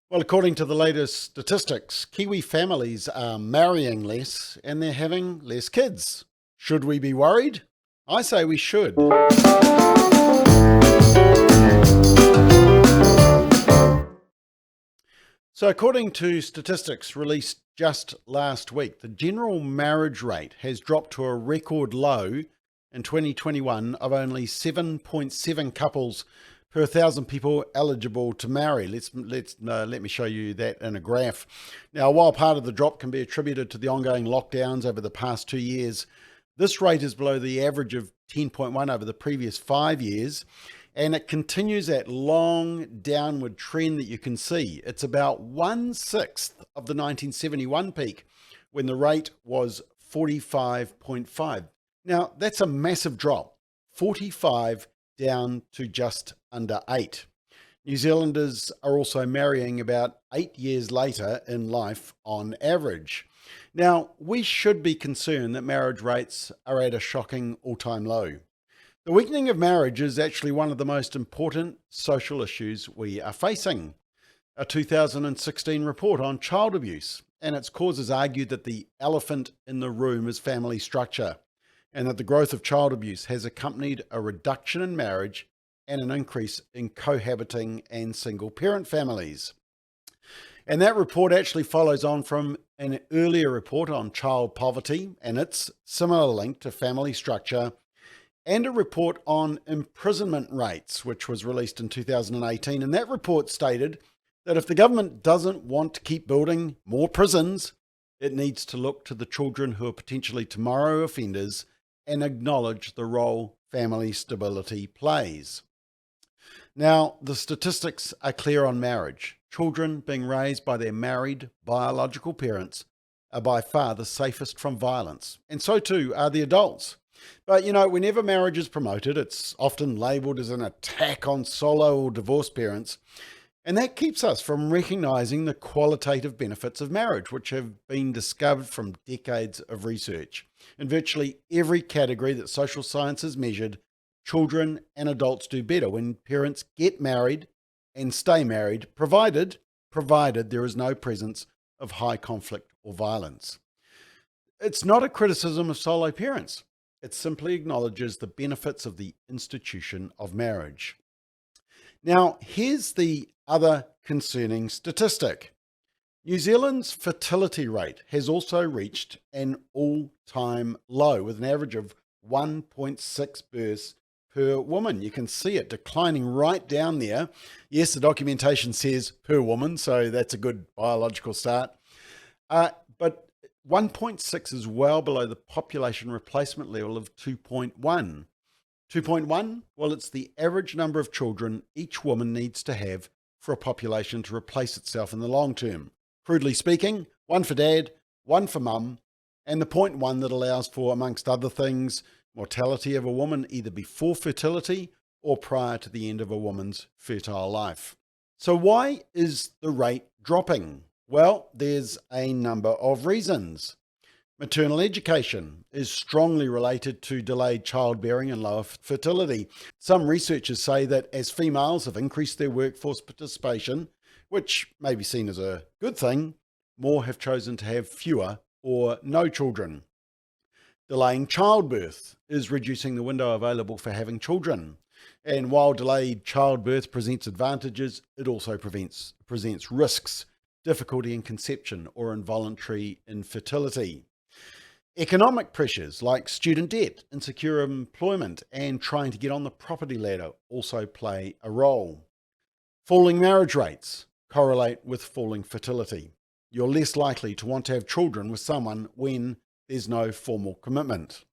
Well, according to the latest statistics, Kiwi families are marrying less and they're having less kids. Should we be worried? I say we should. So, according to statistics released just last week, the general marriage rate has dropped to a record low in 2021 of only 7.7 couples per 1,000 people eligible to marry. Let me show you that in a graph. Now, while part of the drop can be attributed to the ongoing lockdowns over the past 2 years, this rate is below the average of 10.1 over the previous 5 years, and it continues that long downward trend that you can see. It's about 1/6 of the 1971 peak, when the rate was 45.5. Now, that's a massive drop, 45 down to just under 8. New Zealanders are also marrying about 8 years later in life on average. Now, we should be concerned that marriage rates are at a shocking all-time low. The weakening of marriage is actually one of the most important social issues we are facing. A 2016 report on child abuse and its causes argued that the elephant in the room is family structure, and that the growth of child abuse has accompanied a reduction in marriage and an increase in cohabiting and single-parent families. And that report actually follows on from an earlier report on child poverty and its similar link to family structure, and a report on imprisonment rates, which was released in 2018. And that report stated that if the government doesn't want to keep building more prisons, it needs to look to the children who are potentially tomorrow offenders and acknowledge the role family stability plays. Now, the statistics are clear on marriage. Children being raised by their married biological parents are by far the safest from violence, and so too are the adults. But whenever marriage is promoted, it's often labelled as an attack on solo or divorced parents, and that keeps us from recognising the qualitative benefits of marriage, which have been discovered from decades of research. In virtually every category that social science has measured, children and adults do better when parents get married and stay married, provided there is no presence of high conflict or violence. It's not a criticism of solo parents. It simply acknowledges the benefits of the institution of marriage. Now, here's the other concerning statistic. New Zealand's fertility rate has also reached an all-time low, with an average of 1.6 births per woman. You can see it declining right down there. Yes, the documentation says per woman, so that's a good biological start. But 1.6 is well below the population replacement level of 2.1. 2.1? Well, it's the average number of children each woman needs to have for a population to replace itself in the long term. Crudely speaking, one for dad, one for mum, and the 0.1 that allows for, amongst other things, mortality of a woman either before fertility or prior to the end of a woman's fertile life. So why is the rate dropping? Well, there's a number of reasons. Maternal education is strongly related to delayed childbearing and lower fertility. Some researchers say that as females have increased their workforce participation, which may be seen as a good thing, more have chosen to have fewer or no children. Delaying childbirth is reducing the window available for having children. And while delayed childbirth presents advantages, it also presents risks, difficulty in conception or involuntary infertility. Economic pressures like student debt, insecure employment, and trying to get on the property ladder also play a role. Falling marriage rates correlate with falling fertility. You're less likely to want to have children with someone when there's no formal commitment.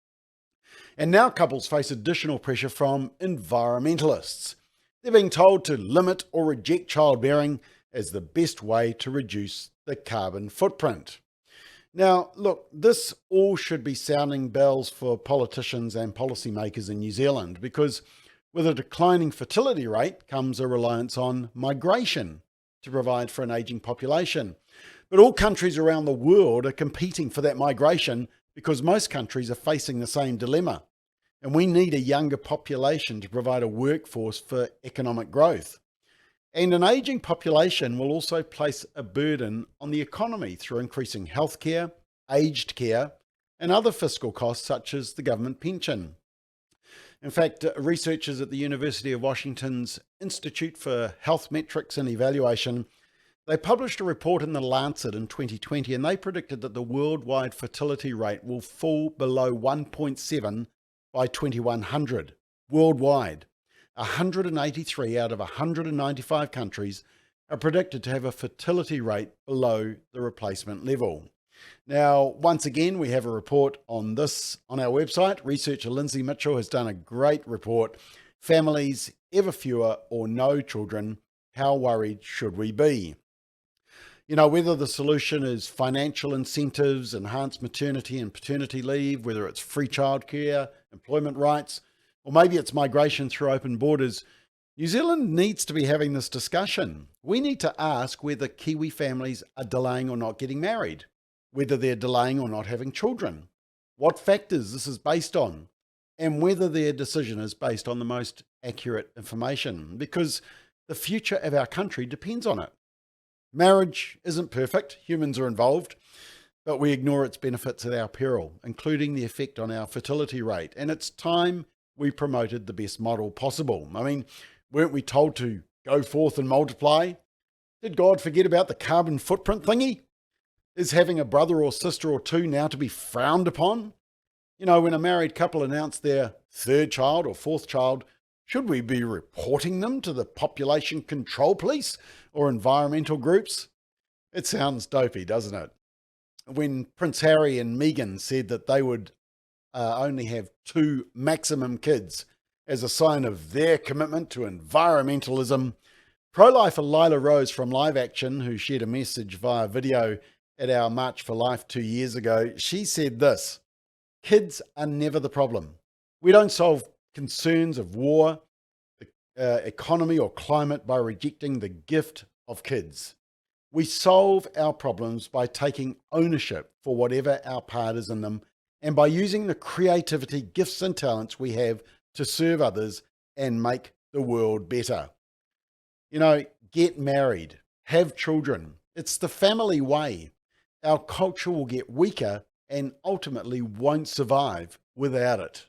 And now couples face additional pressure from environmentalists. They're being told to limit or reject childbearing as the best way to reduce the carbon footprint. Now, look, this all should be sounding bells for politicians and policymakers in New Zealand, because with a declining fertility rate comes a reliance on migration to provide for an aging population. But all countries around the world are competing for that migration because most countries are facing the same dilemma. And we need a younger population to provide a workforce for economic growth. And an ageing population will also place a burden on the economy through increasing healthcare, aged care, and other fiscal costs such as the government pension. In fact, researchers at the University of Washington's Institute for Health Metrics and Evaluation, they published a report in The Lancet in 2020, and they predicted that the worldwide fertility rate will fall below 1.7 by 2100 worldwide. 183 out of 195 countries are predicted to have a fertility rate below the replacement level. Now, once again, we have a report on this on our website. Researcher Lindsay Mitchell has done a great report. Families, ever fewer or no children, how worried should we be? You know, whether the solution is financial incentives, enhanced maternity and paternity leave, whether it's free childcare, employment rights, or maybe it's migration through open borders, New Zealand needs to be having this discussion. We need to ask whether Kiwi families are delaying or not getting married, whether they're delaying or not having children, what factors this is based on, and whether their decision is based on the most accurate information, because the future of our country depends on it. Marriage isn't perfect, humans are involved, but we ignore its benefits at our peril, including the effect on our fertility rate. And it's time we promoted the best model possible. I mean, weren't we told to go forth and multiply? Did God forget about the carbon footprint thingy? Is having a brother or sister or two now to be frowned upon? You know, when a married couple announce their third child or fourth child, should we be reporting them to the population control police or environmental groups? It sounds dopey, doesn't it? When Prince Harry and Meghan said that they would only have 2 maximum kids as a sign of their commitment to environmentalism, pro-lifer Lila Rose from Live Action, who shared a message via video at our March for Life 2 years ago, she said this: kids are never the problem. We don't solve concerns of war, the economy or climate by rejecting the gift of kids. We solve our problems by taking ownership for whatever our part is in them, and by using the creativity, gifts and talents we have to serve others and make the world better. You know, get married, have children. It's the family way. Our culture will get weaker and ultimately won't survive without it.